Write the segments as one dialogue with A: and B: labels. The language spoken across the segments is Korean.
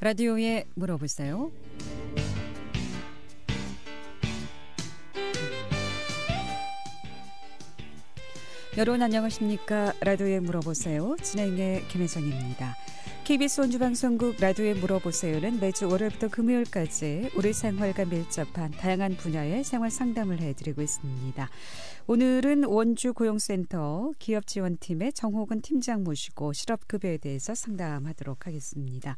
A: 라디오에 물어보세요. 여러분 안녕하십니까? 라디오에 물어보세요. 진행의 김혜정입니다. KBS 원주방송국 라디오에 물어보세요는 매주 월요일부터 금요일까지 우리 생활과 밀접한 다양한 분야의 생활 상담을 해드리고 있습니다. 오늘은 원주고용센터 기업지원팀의 정호근 팀장 모시고 실업급여에 대해서 상담하도록 하겠습니다.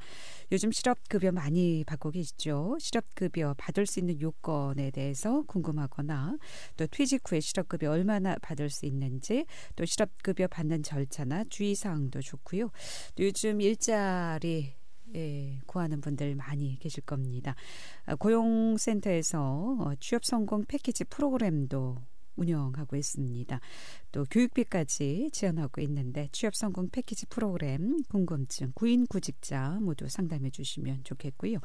A: 요즘 실업급여 많이 받고 계시죠? 실업급여 받을 수 있는 요건에 대해서 궁금하거나 또 퇴직 후에 실업급여 얼마나 받을 수 있는지 또 실업급여 받는 절차나 주의사항도 좋고요. 또 요즘 일자리 구하는 분들 많이 계실 겁니다. 고용센터에서 취업성공 패키지 프로그램도 운영하고 있습니다. 또 교육비까지 지원하고 있는데 취업성공 패키지 프로그램 궁금증, 구인구직자 모두 상담해 주시면 좋겠고요.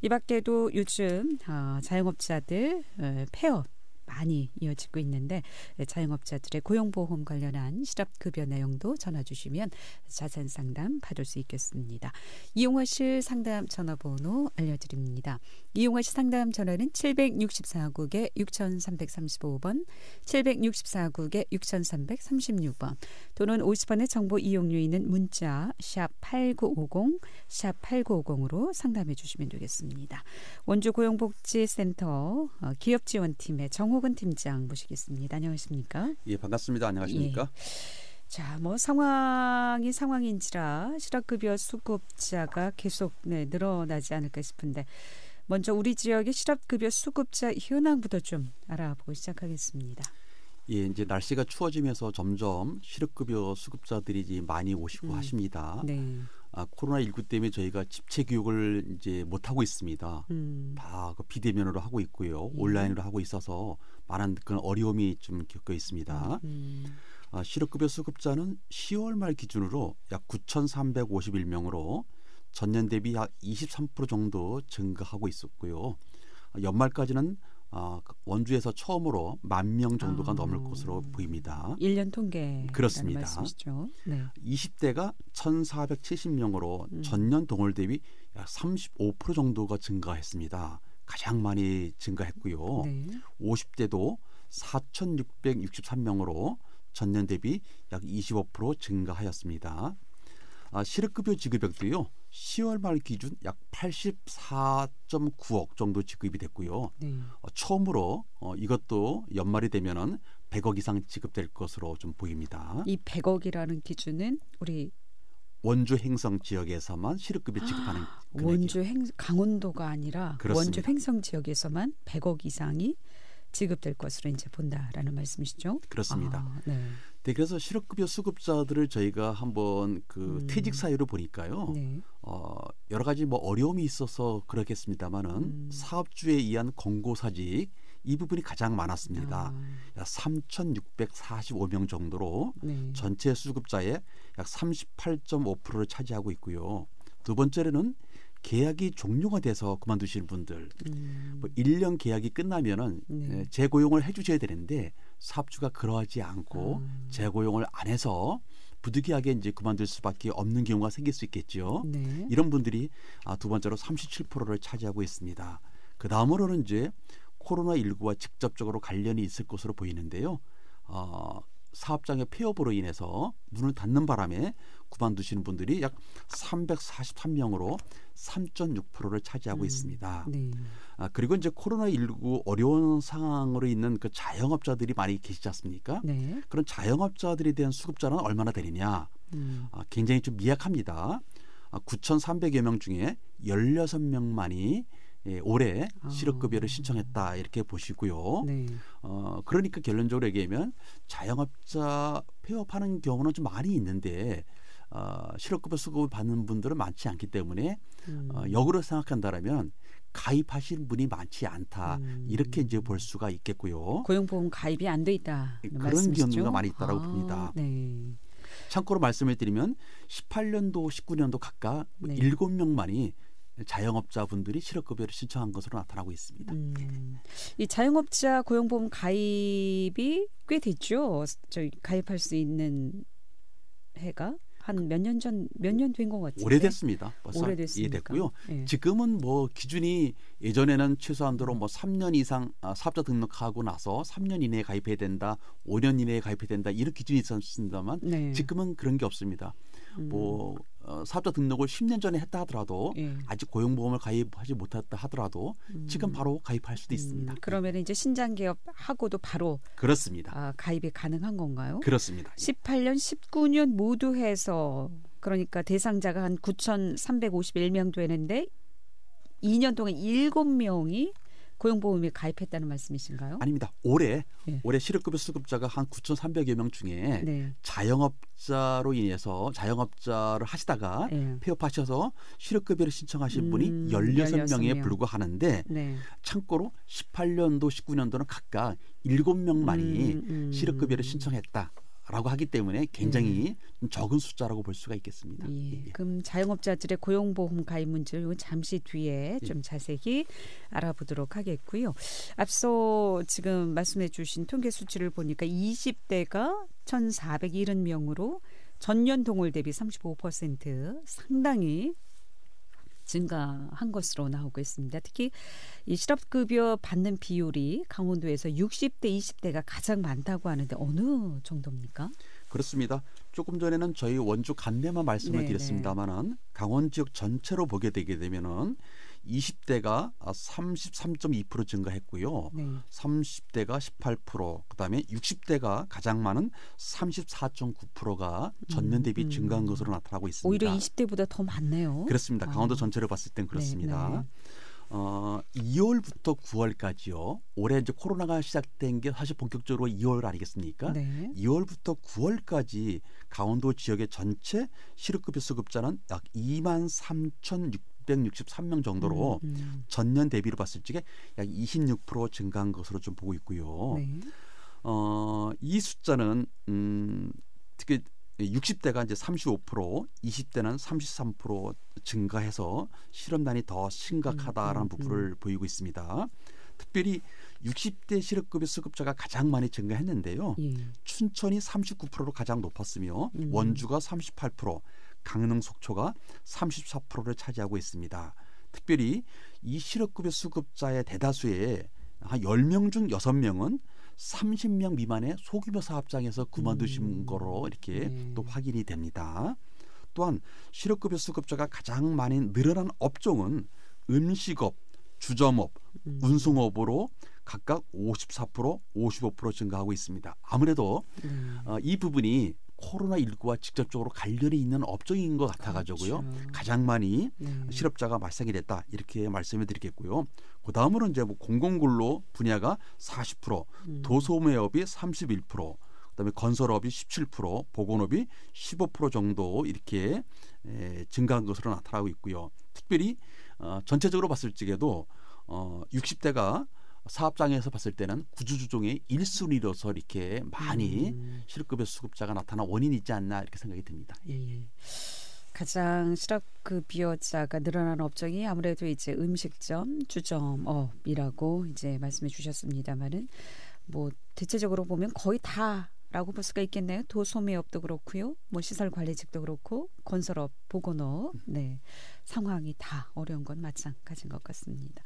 A: 이 밖에도 요즘 자영업자들 폐업 많이 이어지고 있는데 자영업자들의 고용보험 관련한 실업급여 내용도 전화 주시면 자세한 상담 받을 수 있겠습니다. 이용하실 상담 전화번호 알려드립니다. 이용하실 상담 전화는 764국에 6335번, 764국에 6336번 또는 50원의 정보 이용료 있는 문자 샵 8950, 샵 8950으로 상담해 주시면 되겠습니다. 원주고용복지센터 기업지원팀의 정호근 팀장 모시겠습니다. 안녕하십니까?
B: 예, 반갑습니다. 안녕하십니까?
A: 예. 자, 상황인지라 실업급여 수급자가 계속 늘어나지 않을까 싶은데 먼저 우리 지역의 실업급여 수급자 현황부터 좀 알아보고 시작하겠습니다.
B: 예, 이제 날씨가 추워지면서 점점 실업급여 수급자들이 이제 많이 오시고 하십니다.
A: 네.
B: 코로나19 때문에 저희가 집체 교육을 이제 못 하고 있습니다. 다 비대면으로 하고 있고요. 온라인으로 하고 있어서 많은 그런 어려움이 좀 겪고 있습니다. 실업급여 수급자는 10월 말 기준으로 약 9,351명으로 전년 대비 약 23% 정도 증가하고 있었고요. 연말까지는 원주에서 처음으로 10,000명 정도가 넘을 것으로 보입니다.
A: 1년 통계라는
B: 그렇습니다.
A: 말씀이시죠? 네.
B: 20대가 1,470명으로 전년 동월 대비 약 35% 정도가 증가했습니다. 가장 많이 증가했고요.
A: 네.
B: 50대도 4,663명으로 전년 대비 약 25% 증가하였습니다. 실업급여 지급액도요. 10월 말 기준 약 84.9억 정도 지급이 됐고요.
A: 네.
B: 처음으로 이것도 연말이 되면은 100억 이상 지급될 것으로 좀 보입니다.
A: 이 100억이라는 기준은 우리
B: 원주 행성 지역에서만 실업급여 지급하는 금액이요.
A: 강원도가 아니라
B: 그렇습니다.
A: 원주 행성 지역에서만 100억 이상이 지급될 것으로 이제 본다라는 말씀이시죠?
B: 그렇습니다.
A: 네.
B: 네, 그래서 실업급여 수급자들을 저희가 한번 퇴직 사유를 보니까요.
A: 네.
B: 여러 가지 어려움이 있어서 그렇겠습니다만은 사업주에 의한 권고사직 이 부분이 가장 많았습니다. 약 3,645명 정도로
A: 네.
B: 전체 수급자의 약 38.5%를 차지하고 있고요. 두 번째로는 계약이 종료가 돼서 그만두시는 분들, 1년 계약이 끝나면은
A: 네.
B: 재고용을 해주셔야 되는데 사업주가 그러하지 않고 재고용을 안 해서 부득이하게 이제 그만둘 수밖에 없는 경우가 생길 수 있겠죠.
A: 네.
B: 이런 분들이 두 번째로 37%를 차지하고 있습니다. 그 다음으로는 이제 코로나19와 직접적으로 관련이 있을 것으로 보이는데요. 사업장의 폐업으로 인해서 문을 닫는 바람에 그만두시는 분들이 약 343명으로 3.6%를 차지하고 있습니다.
A: 네.
B: 그리고 이제 코로나19 어려운 상황으로 있는 그 자영업자들이 많이 계시지 않습니까?
A: 네.
B: 그런 자영업자들에 대한 수급자는 얼마나 되느냐? 굉장히 좀 미약합니다. 9,300여 명 중에 16명만이 올해 실업급여를 신청했다 이렇게 보시고요.
A: 네.
B: 그러니까 결론적으로 얘기하면 자영업자 폐업하는 경우는 좀 많이 있는데 실업급여 수급을 받는 분들은 많지 않기 때문에 역으로 생각한다라면 가입하신 분이 많지 않다 이렇게 이제 볼 수가 있겠고요.
A: 고용보험 가입이 안 돼 있다
B: 그런 경우가 많이 있다라고 봅니다.
A: 네.
B: 참고로 말씀을 드리면 18년도, 19년도 각각
A: 네.
B: 7명만이 자영업자분들이 실업급여를 신청한 것으로 나타나고 있습니다.
A: 이 자영업자 고용보험 가입이 꽤 됐죠. 저희 가입할 수 있는 해가 한 몇 년 된 것 같은데.
B: 오래됐습니다.
A: 오래됐습니까?
B: 오래됐고요.
A: 예.
B: 지금은 뭐 기준이 예전에는 최소한도로 뭐 3년 이상 사업자 등록하고 나서 3년 이내에 가입해야 된다, 5년 이내에 가입해야 된다 이런 기준이 있었습니다만
A: 네.
B: 지금은 그런 게 없습니다. 뭐 사업자 등록을 10년 전에 했다 하더라도
A: 예.
B: 아직 고용보험을 가입하지 못했다 하더라도 지금 바로 가입할 수도 있습니다.
A: 그러면 이제 신장 개업하고도 바로
B: 그렇습니다.
A: 가입이 가능한 건가요?
B: 그렇습니다.
A: 18년, 19년 모두 해서 그러니까 대상자가 한 9,351명 되는데 2년 동안 7명이 고용보험에 가입했다는 말씀이신가요?
B: 아닙니다. 올해
A: 예.
B: 실업급여 수급자가 한 9,300여 명 중에
A: 네.
B: 자영업자로 인해서 자영업자를 하시다가
A: 예.
B: 폐업하셔서 실업급여를 신청하신 분이 16명에
A: 16명.
B: 불과하는데
A: 네.
B: 참고로 18년도, 19년도는 각각 7명만이 실업급여를 신청했다라고 하기 때문에 굉장히 적은 숫자라고 볼 수가 있겠습니다.
A: 예. 그럼 자영업자들의 고용보험 가입 문제를 잠시 뒤에 좀 자세히 알아보도록 하겠고요. 앞서 지금 말씀해 주신 통계 수치를 보니까 20대가 1,470명으로 전년 동월 대비 35% 상당히 증가한 것으로 나오고 있습니다. 특히 이 실업급여 받는 비율이 강원도에서 60대, 20대가 가장 많다고 하는데 어느 정도입니까?
B: 그렇습니다. 조금 전에는 저희 원주 간내만 말씀을 드렸습니다만은 강원 지역 전체로 보게 되게 되면은 20대가 33.2% 증가했고요.
A: 네.
B: 30대가 18%, 그다음에 60대가 가장 많은 34.9%가 전년 대비 증가한 것으로 나타나고 있습니다.
A: 오히려 20대보다 더 많네요.
B: 그렇습니다. 강원도 전체를 봤을 땐 그렇습니다.
A: 네, 네.
B: 2월부터 9월까지요. 올해 이제 코로나가 시작된 게 사실 본격적으로 2월 아니겠습니까?
A: 네.
B: 2월부터 9월까지 강원도 지역의 전체 실업급여 수급자는 약 23,663명 정도로 전년 대비로 봤을 적에 약 26% 증가한 것으로 좀 보고 있고요.
A: 네.
B: 이 숫자는 특히 60대가 이제 35%, 20대는 33% 증가해서 실업난이 더 심각하다라는 부분을 보이고 있습니다. 특별히 60대 실업급여 수급자가 가장 많이 증가했는데요.
A: 예.
B: 춘천이 39%로 가장 높았으며 원주가 38%, 강릉, 속초가 34%를 차지하고 있습니다. 특별히 이 실업급여 수급자의 대다수의 한 10명 중 6명은 30명 미만의 소규모 사업장에서 그만두신 거로 이렇게 또 확인이 됩니다. 또한 실업급여 수급자가 가장 많이 늘어난 업종은 음식업, 주점업, 운송업으로 각각 54%, 55% 증가하고 있습니다. 아무래도 이 부분이 코로나19와 직접적으로 관련이 있는 업종인 것 같아가지고요.
A: 그렇죠.
B: 가장 많이 실업자가 발생이 됐다 이렇게 말씀을 드리겠고요. 그 다음으로 이제 뭐 공공근로 분야가 40%, 도소매업이 31%, 그다음에 건설업이 17%, 보건업이 15% 정도 이렇게 증가한 것으로 나타나고 있고요. 특별히 전체적으로 봤을 적에도 60대가 사업장에서 봤을 때는 구주주종의 1순위로서 이렇게 많이 실업급여 수급자가 나타난 원인이 있지 않나 이렇게 생각이 듭니다.
A: 예. 가장 실업급여자가 늘어난 업종이 아무래도 이제 음식점, 주점업이라고 이제 말씀해 주셨습니다만은 뭐 대체적으로 보면 거의 다라고 볼 수가 있겠네요. 도소매업도 그렇고요, 뭐 시설관리직도 그렇고, 건설업, 보건업, 네 상황이 다 어려운 건 마찬가지인 것 같습니다.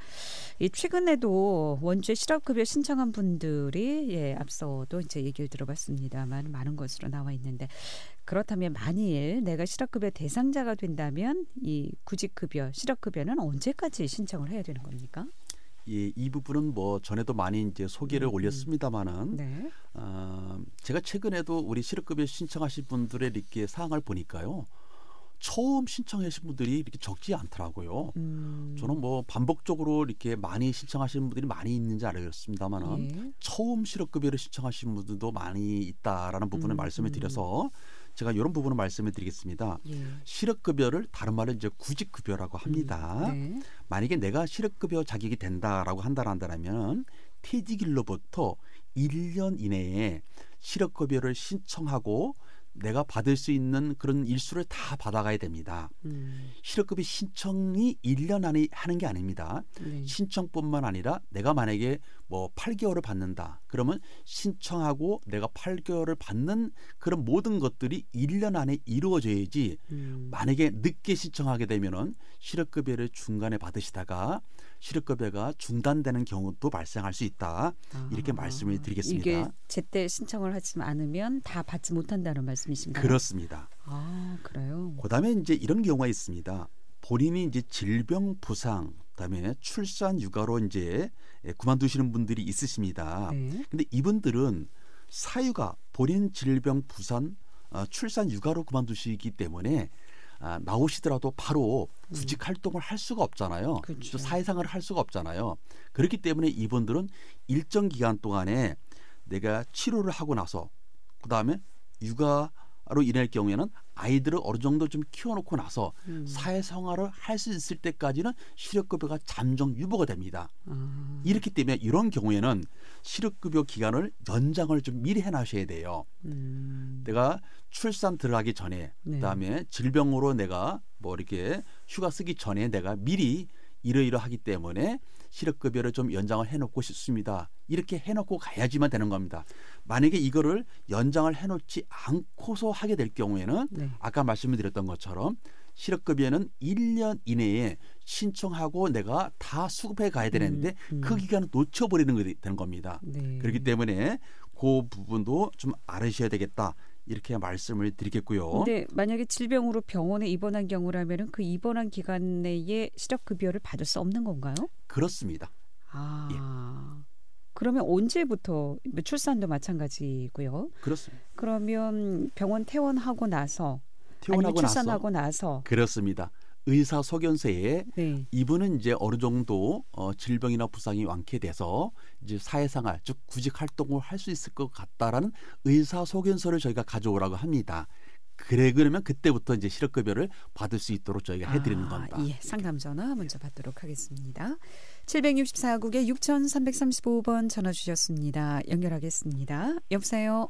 A: 이 최근에도 원주에 실업급여 신청한 분들이 앞서도 이제 얘기를 들어봤습니다만 많은 것으로 나와 있는데 그렇다면 만일 내가 실업급여 대상자가 된다면 이 구직급여, 실업급여는 언제까지 신청을 해야 되는 겁니까?
B: 예, 이 부분은 뭐 전에도 많이 이제 소개를 올렸습니다만은
A: 네.
B: 제가 최근에도 우리 실업급여 신청하신 분들의 이렇게 사항을 보니까요. 처음 신청하신 분들이 이렇게 적지 않더라고요. 저는 뭐 반복적으로 이렇게 많이 신청하시는 분들이 많이 있는지 알겠습니다만은 처음 실업급여를 신청하신 분들도 많이 있다라는 부분을 말씀을 드려서 제가 이런 부분을 말씀을 드리겠습니다. 실업급여를 다른 말로 이제 구직급여라고 합니다.
A: 네.
B: 만약에 내가 실업급여 자격이 된다라고 한다면 퇴직일로부터 1년 이내에 실업급여를 신청하고 내가 받을 수 있는 그런 일수를 다 받아가야 됩니다. 실업급여 신청이 1년 안에 하는 게 아닙니다. 신청뿐만 아니라 내가 만약에 뭐 8개월을 받는다. 그러면 신청하고 내가 8개월을 받는 그런 모든 것들이 1년 안에 이루어져야지 만약에 늦게 신청하게 되면은 실업급여를 중간에 받으시다가 실업급여가 중단되는 경우도 발생할 수 있다. 이렇게 말씀을 드리겠습니다.
A: 이게 제때 신청을 하지 않으면 다 받지 못한다는 말씀이신가요?
B: 그렇습니다.
A: 아, 그래요.
B: 그다음에 이제 이런 경우가 있습니다. 본인이 이제 질병, 부상, 그다음에 출산, 육아로 이제 그만두시는 분들이 있으십니다.
A: 네.
B: 근데 이분들은 사유가 본인 질병, 부산, 출산, 육아로 그만두시기 때문에 나오시더라도 바로 구직 활동을 할 수가 없잖아요.
A: 그렇죠.
B: 사회생활을 할 수가 없잖아요. 그렇기 때문에 이분들은 일정 기간 동안에 내가 치료를 하고 나서 그다음에 육아로 인할 경우에는 아이들을 어느 정도 좀 키워놓고 나서 사회생활을 할 수 있을 때까지는 실업급여가 잠정 유보가 됩니다. 이렇기 때문에 이런 경우에는 실업급여 기간을 연장을 좀 미리 해놔셔야 돼요. 내가 출산 들어가기 전에 그다음에 질병으로 내가 뭐 이렇게 휴가 쓰기 전에 내가 미리 이러이러하기 때문에 실업급여를 좀 연장을 해놓고 싶습니다. 이렇게 해놓고 가야지만 되는 겁니다. 만약에 이거를 연장을 해놓지 않고서 하게 될 경우에는 아까 말씀을 드렸던 것처럼 실업급여는 1년 이내에 신청하고 내가 다 수급해 가야 되는데 그 기간을 놓쳐버리는 게 되는 겁니다. 그렇기 때문에 그 부분도 좀 알으셔야 되겠다. 이렇게 말씀을 드리겠고요.
A: 근데 만약에 질병으로 병원에 입원한 경우라면 그 입원한 기간 내에 실업급여를 받을 수 없는 건가요?
B: 그렇습니다.
A: 아, 그러면 언제부터 출산도 마찬가지고요.
B: 그렇습니다.
A: 그러면 병원 퇴원하고 나서 아니면 출산하고 나서
B: 그렇습니다. 의사소견서에 이분은 이제 어느 정도 질병이나 부상이 완쾌돼서 이제 사회생활, 즉 구직 활동을 할 수 있을 것 같다라는 의사소견서를 저희가 가져오라고 합니다. 그러면 그때부터 이제 실업급여를 받을 수 있도록 저희가 해드리는 겁니다.
A: 예, 상담 전화 먼저 받도록 하겠습니다. 764국에 6335번 전화 주셨습니다. 연결하겠습니다. 여보세요?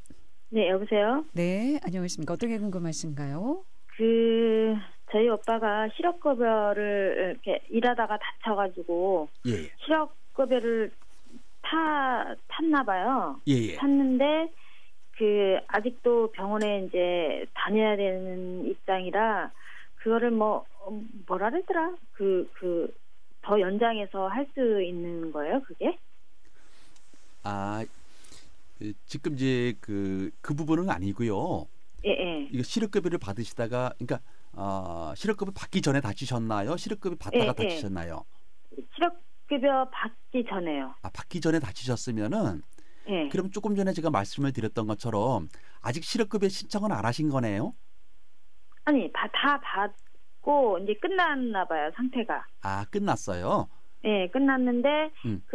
C: 네, 여보세요?
A: 네, 안녕하십니까. 어떤 게 궁금하신가요?
C: 저희 오빠가 실업급여를 이렇게 일하다가 다쳐가지고 실업급여를 탔나 봐요. 탔는데 아직도 병원에 이제 다녀야 되는 입장이라 그거를 뭐라 그러더라? 더 연장해서 할 수 있는 거예요, 그게?
B: 지금 이제 그 부분은 아니고요. 이거 실업급여를 받으시다가 그러니까 실업급여 받기 전에 다치셨나요? 실업급여 받다가 다치셨나요?
C: 실업급여 받기 전에요.
B: 받기 전에 다치셨으면은 그럼 조금 전에 제가 말씀을 드렸던 것처럼 아직 실업급여 신청은 안 하신 거네요?
C: 아니, 다 받고 이제 끝났나 봐요, 상태가.
B: 끝났어요?
C: 네, 끝났는데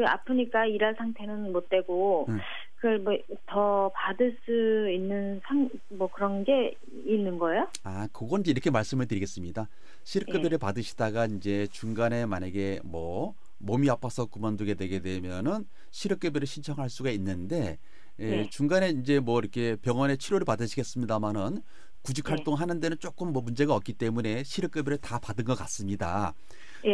C: 아프니까 일할 상태는 못 되고 그걸 더 받을 수 있는 그런 게 있는 거예요?
B: 그건 이제 이렇게 말씀을 드리겠습니다. 실업급여를 받으시다가 이제 중간에 만약에 몸이 아파서 그만두게 되게 되면은 실업급여를 신청할 수가 있는데 중간에 이제 이렇게 병원에 치료를 받으시겠습니다만은 구직 활동하는 데는 조금 문제가 없기 때문에 실업급여를 다 받은 것 같습니다.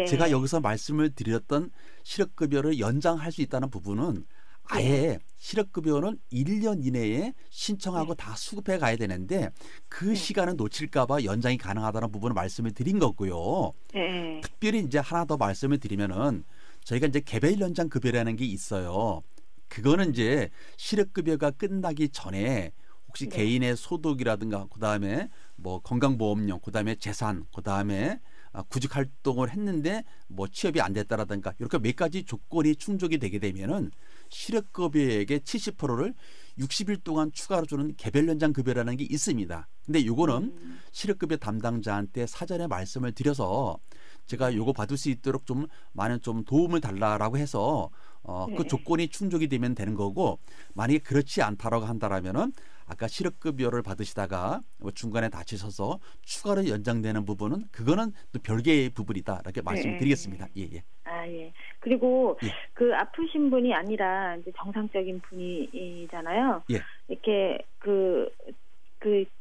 B: 제가 여기서 말씀을 드렸던 실업급여를 연장할 수 있다는 부분은 아예 실업급여는 1년 이내에 신청하고 다 수급해 가야 되는데 그 시간을 놓칠까 봐 연장이 가능하다는 부분을 말씀을 드린 거고요. 특별히 이제 하나 더 말씀을 드리면은 저희가 이제 개별 연장 급여라는 게 있어요. 그거는 이제 실업급여가 끝나기 전에 혹시 개인의 소득이라든가 그다음에 건강보험료, 그다음에 재산, 그다음에 구직 활동을 했는데 취업이 안 됐다라든가 이렇게 몇 가지 조건이 충족이 되게 되면은 실업급여액의 70%를 60일 동안 추가로 주는 개별 연장 급여라는 게 있습니다. 근데 요거는 실업급여 담당자한테 사전에 말씀을 드려서 제가 요거 받을 수 있도록 좀 많은 좀 도움을 달라라고 해서 그 조건이 충족이 되면 되는 거고, 만약에 그렇지 않다라고 한다라면은 아까 실업급여를 받으시다가 중간에 다치셔서 추가로 연장되는 부분은 그거는 또 별개의 부분이다 이렇게 말씀드리겠습니다. 예.
C: 그리고 그 아프신 분이 아니라 이제 정상적인 분이잖아요. 이렇게 그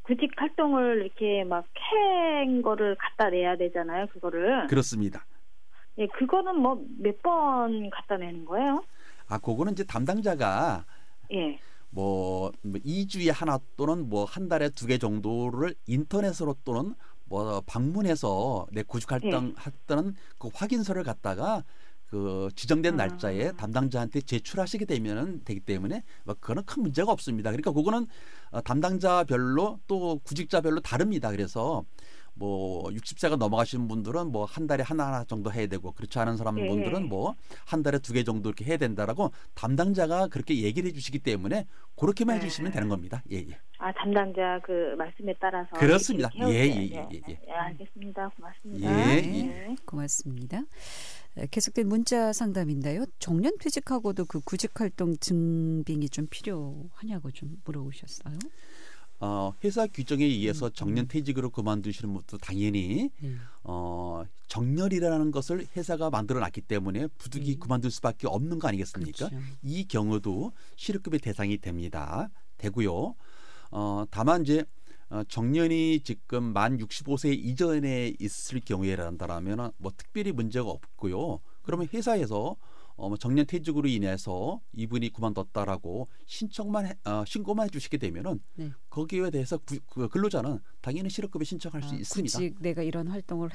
C: 구직 활동을 이렇게 막 캔 거를 갖다 내야 되잖아요. 그거를.
B: 그렇습니다.
C: 예, 그거는 뭐 몇 번 갖다 내는 거예요?
B: 그거는 이제 담당자가
C: 예.
B: 뭐 2주에 하나 또는 뭐 한 달에 2개 정도를 인터넷으로 또는 뭐 방문해서 내 구직 활동 했던 그 확인서를 갖다가 그 지정된 날짜에 담당자한테 제출하시게 되기 때문에 그거는 큰 문제가 없습니다. 그러니까 그거는 담당자별로 또 구직자별로 다릅니다. 그래서 뭐 60세가 넘어가신 분들은 뭐 한 달에 하나 정도 해야 되고 그렇지 않은 사람분들은 뭐 한 달에 2개 정도 이렇게 해야 된다라고 담당자가 그렇게 얘기를 해주시기 때문에 그렇게만 해주시면 되는 겁니다. 예.
C: 담당자 그 말씀에 따라서
B: 그렇습니다.
C: 예, 알겠습니다. 고맙습니다.
A: 예. 고맙습니다. 계속된 문자 상담인데요. 정년퇴직하고도 그 구직활동 증빙이 좀 필요하냐고 좀 물어보셨어요.
B: 회사 규정에 의해서 정년퇴직으로 그만두시는 분도 당연히 정년이라는 것을 회사가 만들어놨기 때문에 부득이 그만둘 수밖에 없는 거 아니겠습니까?
A: 그렇죠.
B: 이 경우도 실업급여 대상이 되고요. 다만 이제 정년이 지금 만 65세 이전에 있을 경우에란다면 뭐 특별히 문제가 없고요. 그러면 회사에서 정년퇴직으로 인해서 이분이 그만뒀다라고 신고만 해주시게 되면은 거기에 대해서 그 근로자는 당연히 실업급여 신청할 수 있습니다.
A: 굳이 내가 이런 활동을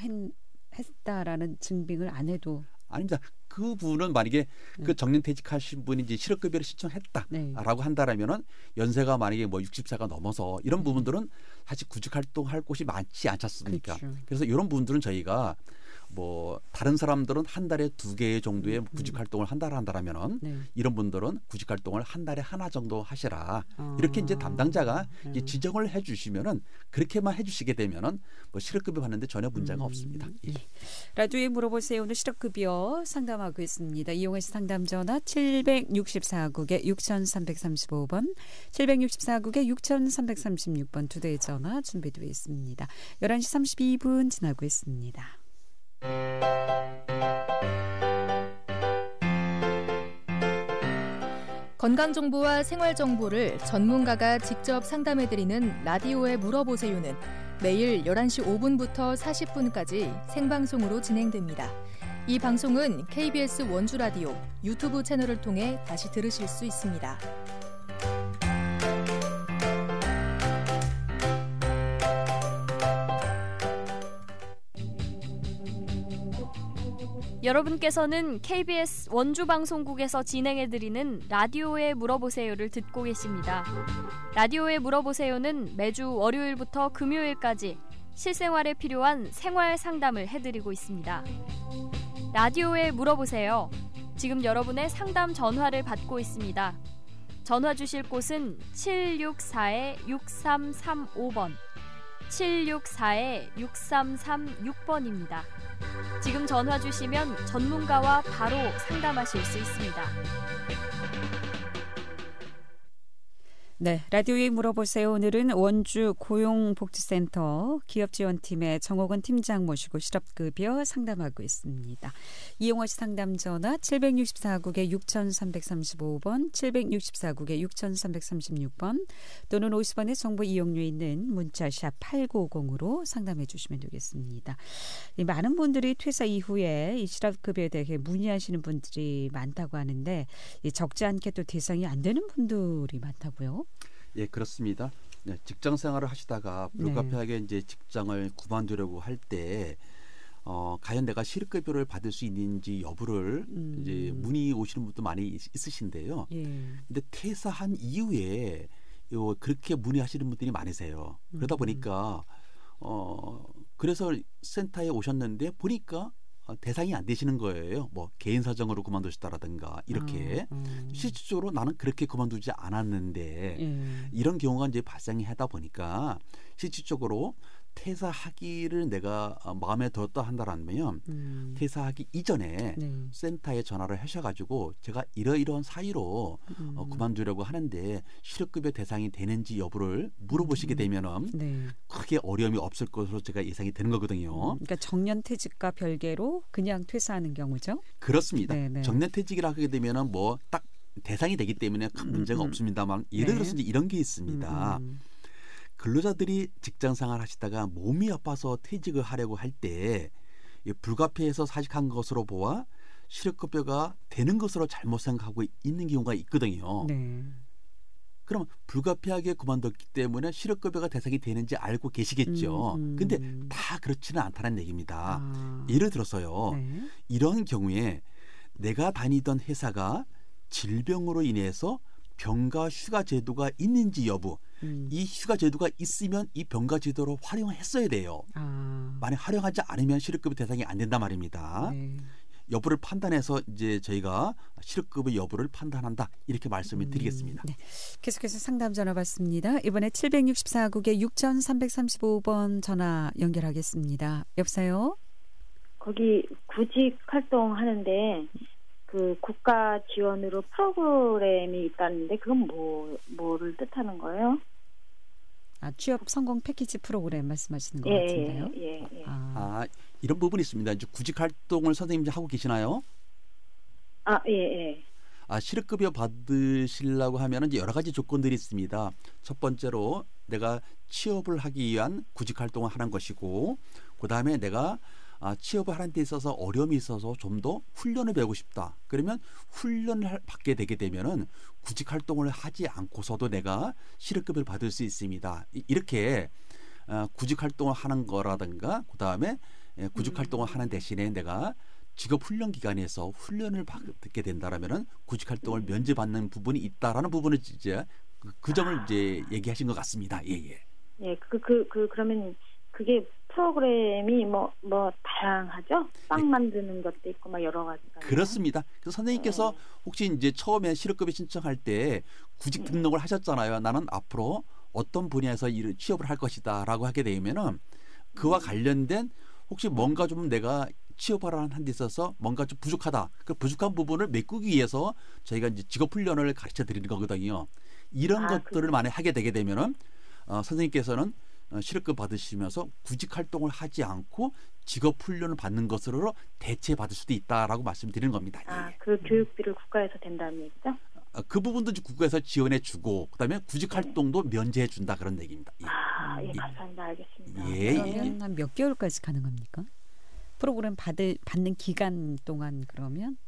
A: 했다라는 증빙을 안 해도
B: 아닙니다. 그 분은 만약에 그 정년퇴직하신 분이 이제 실업급여를 신청했다라고 한다라면은 연세가 만약에 뭐 60세가 넘어서 이런 부분들은 사실 구직활동할 곳이 많지 않지 않습니까?
A: 그렇죠.
B: 그래서 이런 부분들은 저희가 뭐 다른 사람들은 한 달에 2개 정도의 구직활동을 한다라면은 이런 분들은 구직활동을 한 달에 하나 정도 하시라 이렇게 이제 담당자가 이제 지정을 해주시면은 그렇게만 해주시게 되면은 뭐 실업급여 받는데 전혀 문제가 없습니다. 예.
A: 라디오에 물어보세요. 오늘 실업급여 상담하고 있습니다. 이용해서 상담 전화 764국에 6335번, 764국에 6336번 두 대의 전화 준비되어 있습니다. 11시 32분 지나고 있습니다.
D: 건강정보와 생활정보를 전문가가 직접 상담해드리는 라디오에 물어보세요는 매일 11시 5분부터 40분까지 생방송으로 진행됩니다. 이 방송은 KBS 원주라디오 유튜브 채널을 통해 다시 들으실 수 있습니다.
E: 여러분께서는 KBS 원주방송국에서 진행해드리는 라디오에 물어보세요를 듣고 계십니다. 라디오에 물어보세요는 매주 월요일부터 금요일까지 실생활에 필요한 생활 상담을 해드리고 있습니다. 라디오에 물어보세요. 지금 여러분의 상담 전화를 받고 있습니다. 전화 주실 곳은 764-6335번, 764-6336번입니다. 지금 전화 주시면 전문가와 바로 상담하실 수 있습니다.
A: 네, 라디오에 물어보세요. 오늘은 원주 고용복지센터 기업지원팀의 정옥원 팀장 모시고 실업급여 상담하고 있습니다. 이용호 씨 상담 전화 764국에 6335번, 764국에 6336번 또는 50원의 정보 이용료에 있는 문자샵 8950으로 상담해 주시면 되겠습니다. 많은 분들이 퇴사 이후에 이 실업급여에 대해 문의하시는 분들이 많다고 하는데 적지 않게 또 대상이 안 되는 분들이 많다고요?
B: 예, 그렇습니다. 네, 직장 생활을 하시다가 불가피하게 이제 직장을 그만두려고 할 때 과연 내가 실업급여를 받을 수 있는지 여부를 이제 문의 오시는 분도 많이 있으신데요. 근데 퇴사한 이후에 그렇게 문의하시는 분들이 많으세요. 그러다 보니까 그래서 센터에 오셨는데 보니까 대상이 안 되시는 거예요. 뭐 개인 사정으로 그만두셨다라든가 이렇게 실질적으로 나는 그렇게 그만두지 않았는데 이런 경우가 이제 발생이 하다 보니까 실질적으로 퇴사하기를 내가 마음에 들었다 한다라면 퇴사하기 이전에 센터에 전화를 하셔가지고 제가 이러이러한 사유로 그만두려고 하는데 실업급여 대상이 되는지 여부를 물어보시게 되면은 크게 어려움이 없을 것으로 제가 예상이 되는 거거든요.
A: 그러니까 정년퇴직과 별개로 그냥 퇴사하는 경우죠?
B: 그렇습니다. 정년퇴직이라 하게 되면은 뭐 딱 대상이 되기 때문에 큰 문제가 없습니다만 예를 들어서 이제 이런 게 있습니다. 근로자들이 직장 생활 하시다가 몸이 아파서 퇴직을 하려고 할 때 불가피해서 사직한 것으로 보아 실업급여가 되는 것으로 잘못 생각하고 있는 경우가 있거든요. 네. 그럼 불가피하게 그만뒀기 때문에 실업급여가 대상이 되는지 알고 계시겠죠. 근데 다 그렇지는 않다는 얘기입니다. 예를 들어서요. 네. 이런 경우에 내가 다니던 회사가 질병으로 인해서 병가 휴가 제도가 있는지 여부, 이 휴가 제도가 있으면 이 병가 제도를 활용했어야 돼요. 만약 활용하지 않으면 실업급여 대상이 안 된단 말입니다. 네. 여부를 판단해서 이제 저희가 실업급여 여부를 판단한다 이렇게 말씀을 드리겠습니다.
A: 네. 계속해서 상담 전화 받습니다. 이번에 764국에 6335번 전화 연결하겠습니다. 여보세요?
C: 거기 구직 활동하는데 그 국가 지원으로 프로그램이 있다는데 그건 뭐를 뜻하는 거예요?
A: 취업 성공 패키지 프로그램 말씀하시는 것 같은데요.
C: 예.
B: 이런 부분이 있습니다. 이제 구직 활동을 선생님이 하고 계시나요?
C: 예.
B: 실업급여 받으시려고 하면 이제 여러 가지 조건들이 있습니다. 첫 번째로 내가 취업을 하기 위한 구직 활동을 하는 것이고, 그 다음에 내가 취업을 하는 데 있어서 어려움이 있어서 좀 더 훈련을 배우고 싶다. 그러면 훈련을 받게 되게 되면은 구직 활동을 하지 않고서도 내가 실업급여를 받을 수 있습니다. 이렇게 구직 활동을 하는 거라든가, 그 다음에 구직 활동을 하는 대신에 내가 직업 훈련 기관에서 훈련을 받게 된다라면은 구직 활동을 면제받는 부분이 있다라는 부분을 이제 그 점을 이제 얘기하신 것 같습니다. 예.
C: 그러면 그게 프로그램이 뭐 다양하죠? 빵 만드는 것도 있고 막 여러 가지가.
B: 그렇습니다. 그래서 선생님께서 혹시 이제 처음에 실업급여 신청할 때 구직 등록을 하셨잖아요. 나는 앞으로 어떤 분야에서 취업을 할 것이다라고 하게 되면은 그와 관련된 혹시 뭔가 좀 내가 취업을 하는 데 있어서 뭔가 좀 부족하다. 그 부족한 부분을 메꾸기 위해서 저희가 이제 직업 훈련을 가르쳐 드리는 거거든요. 이런 것들을 만약 하게 되게 되면은 선생님께서는 실업급여 받으시면서 구직 활동을 하지 않고 직업 훈련을 받는 것으로 대체 받을 수도 있다라고 말씀드리는 겁니다.
C: 그 교육비를 국가에서 된다는 얘기죠?
B: 그 부분도 국가에서 지원해 주고 그다음에 구직 활동도 면제해 준다 그런 얘기입니다.
C: 감사합니다. 알겠습니다.
A: 그러면 한 몇 개월까지 가능합니까? 프로그램 받는 기간 동안 그러면?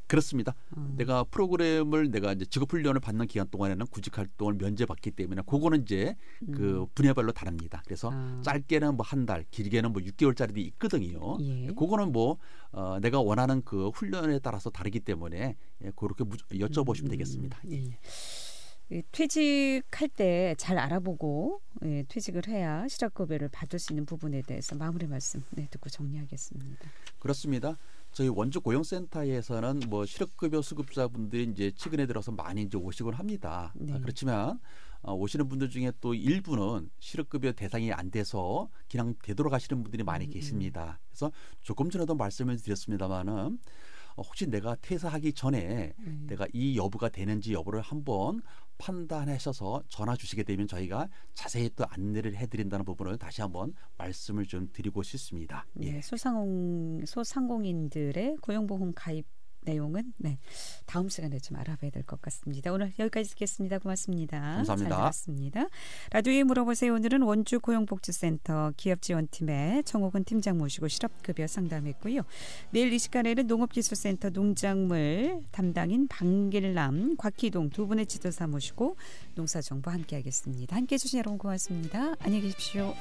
B: 그렇습니다. 내가 프로그램을 내가 이제 직업 훈련을 받는 기간 동안에는 구직 활동을 면제받기 때문에 그거는 이제 그 분야별로 다릅니다. 그래서 짧게는 뭐 한 달, 길게는 뭐 6개월짜리도 있거든요. 예. 그거는 뭐 내가 원하는 그 훈련에 따라서 다르기 때문에 그렇게 여쭤보시면 되겠습니다. 예.
A: 퇴직할 때 잘 알아보고 퇴직을 해야 실업급여를 받을 수 있는 부분에 대해서 마무리 말씀 듣고 정리하겠습니다.
B: 그렇습니다. 저희 원주 고용센터에서는 뭐 실업급여 수급자분들이 이제 최근에 들어서 많이 이제 오시곤 합니다. 네. 그렇지만 오시는 분들 중에 또 일부는 실업급여 대상이 안 돼서 그냥 되돌아가시는 분들이 많이 계십니다. 그래서 조금 전에도 말씀을 드렸습니다마는 혹시 내가 퇴사하기 전에 내가 이 여부가 되는지 여부를 한번 판단하셔서 전화 주시게 되면 저희가 자세히 또 안내를 해드린다는 부분을 다시 한번 말씀을 좀 드리고 싶습니다.
A: 네, 소상공인들의 고용보험 가입 내용은 다음 시간에 좀 알아봐야 될 것 같습니다. 오늘 여기까지 듣겠습니다. 고맙습니다.
B: 감사합니다.
A: 잘 들었습니다. 라디오에 물어보세요. 오늘은 원주 고용복지센터 기업지원팀의 정옥은 팀장 모시고 실업급여 상담했고요. 내일 이 시간에는 농업기술센터 농작물 담당인 방길남, 곽희동 두 분의 지도사 모시고 농사정보 함께하겠습니다. 함께해 주신 여러분 고맙습니다. 안녕히 계십시오.